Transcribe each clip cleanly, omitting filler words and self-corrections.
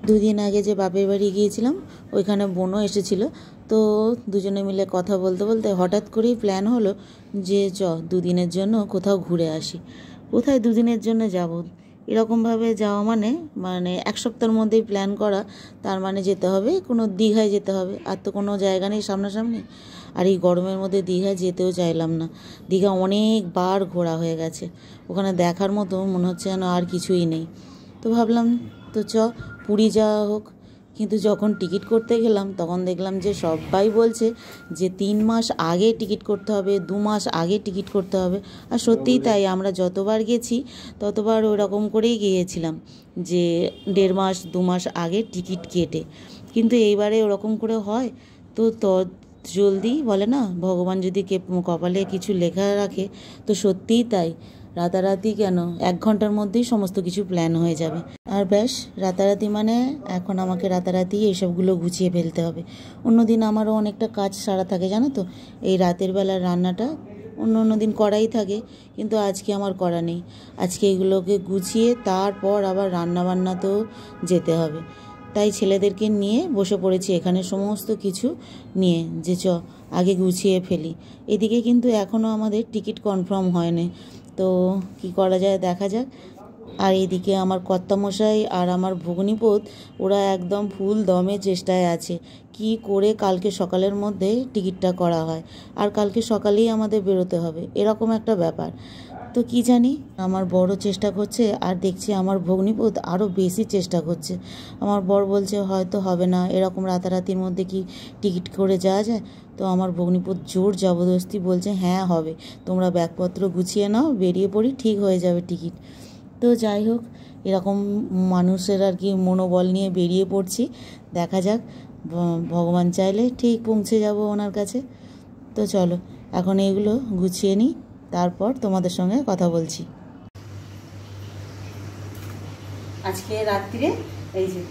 দুদিন আগে যে বাপের বাড়ি গিয়েছিলাম ওইখানে বোনও এসেছিল। তো দুজনে মিলে কথা বলতে বলতে হঠাৎ করেই প্ল্যান হলো যে দুদিনের জন্য কোথাও ঘুরে আসি। কোথায় দুদিনের জন্য যাব, এরকমভাবে যাওয়া মানে মানে এক সপ্তাহের মধ্যেই প্ল্যান করা, তার মানে যেতে হবে কোনো দীঘায় যেতে হবে। আর তো কোনো জায়গা নেই সামনাসামনি, আর এই গরমের মধ্যে দীঘায় যেতেও চাইলাম না। দীঘা অনেকবার ঘোরা হয়ে গেছে, ওখানে দেখার মতো মনে হচ্ছে যেন আর কিছুই নেই। তো ভাবলাম তো পুরী যাওয়া হোক। কিন্তু যখন টিকিট করতে গেলাম তখন দেখলাম যে সবাই বলছে যে 3 মাস আগে টিকিট করতে হবে, 2 মাস আগে টিকিট করতে হবে। আর সত্যিই তাই, আমরা যতবার গেছি ততবার ওরকম করেই গিয়েছিলাম যে 1.5 মাস 2 মাস আগে টিকিট কেটে। কিন্তু এইবারে ওরকম করে হয় তো জলদি বলে না, ভগবান যদি কপালে কিছু লেখা রাখে তো সত্যিই তাই, রাতারাতি কেন 1 ঘন্টার মধ্যেই সমস্ত কিছু প্ল্যান হয়ে যাবে। আর ব্যাস, রাতারাতি মানে এখন আমাকে রাতারাতি এইসবগুলো গুছিয়ে ফেলতে হবে। অন্যদিন আমারও অনেকটা কাজ সারা থাকে জানো তো, এই রাতের বেলার রান্নাটা অন্য দিন করাই থাকে, কিন্তু আজকে আমার করা নেই। আজকে এগুলোকে গুছিয়ে তারপর আবার রান্নাবান্নাতেও যেতে হবে। তাই ছেলেদেরকে নিয়ে বসে পড়েছি এখানে সমস্ত কিছু নিয়ে, যে আগে গুছিয়ে ফেলি। এদিকে কিন্তু এখনও আমাদের টিকিট কনফার্ম হয়নি, তো কি করা যায় দেখা যাক। আর এদিকে আমার কর্তামশাই আর আমার ভগ্নিপোত ওরা একদম ফুল দমে চেষ্টায় আছে কি করে কালকে সকালের মধ্যে টিকিটটা করা হয়। আর কালকে সকালেই আমাদের বেরোতে হবে, এরকম একটা ব্যাপার। তো কি জানি, আমার বড় চেষ্টা করছে আর দেখছি আমার ভগ্নিপোত আরও বেশি চেষ্টা করছে। আমার বর বলছে হয়তো হবে না, এরকম রাতারাতির মধ্যে কি টিকিট করে যাওয়া যায়। তো আমার ভগ্নিপোত জোর জবরদস্তি বলছে হ্যাঁ হবে, তোমরা ব্যাগপত্র গুছিয়ে নাও, বেরিয়ে পড়ি, ঠিক হয়ে যাবে টিকিট। তো যাই হোক, এরকম মানুষের আর কি মনোবল নিয়ে বেরিয়ে পড়ছি। দেখা যাক, ভগবান চাইলে ঠিক পৌঁছে যাব ওনার কাছে। তো চলো এখন এগুলো গুছিয়ে নিই, তারপর তোমাদের সঙ্গে কথা বলছি। আজকে রাত্রিরে এই যে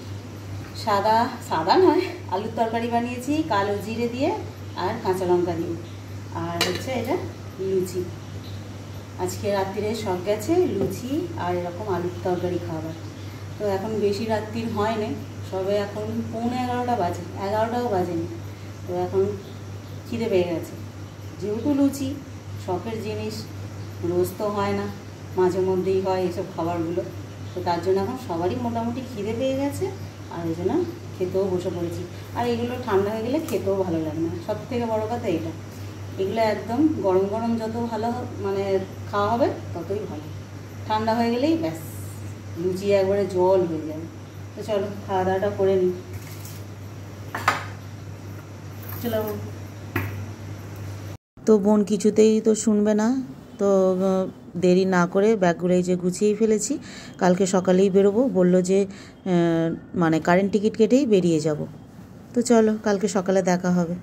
সাদা নয়, আলুর তরকারি বানিয়েছি কালো জিরে দিয়ে আর কাঁচা লঙ্কা দিয়ে, আর হচ্ছে এটা লুচি। আজকে রাত্রিরে সব গেছে লুচি আর এরকম আলুর তরকারি খাবার। তো এখন বেশি রাত্রির হয় না, সবে এখন 11:45 বাজে, 11টাও বাজেনি। তো এখন খিদে পেয়ে গেছে, যেহেতু লুচি শখের জিনিস, রোজ তো হয় না, মাঝে মধ্যেই হয় এসব খাবারগুলো। তো তার জন্য এখন সবারই মোটামুটি খিদে পেয়ে গেছে, আর ওই জন্য খেতেও বসে পড়েছি। আর এগুলো ঠান্ডা হয়ে গেলে খেতেও ভালো লাগে না, সব থেকে বড়ো কথা এটা। এগুলো একদম গরম গরম যত ভালো মানে খাওয়া হবে ততই ভালো, ঠান্ডা হয়ে গেলেই ব্যাস লুচি একবারে জল হয়ে যাবে। তো চলো খাওয়া দাওয়াটা করে নিই, চলো। তো বোন কিছুতেই তো শুনবে না, তো দেরি না করে ব্যাগগুলো এই যে গুছিয়েই ফেলেছি, কালকে সকালেই বেরোবো বললো যে মানে কারেন্ট টিকিট কেটেই বেরিয়ে যাব। তো চলো কালকে সকালে দেখা হবে।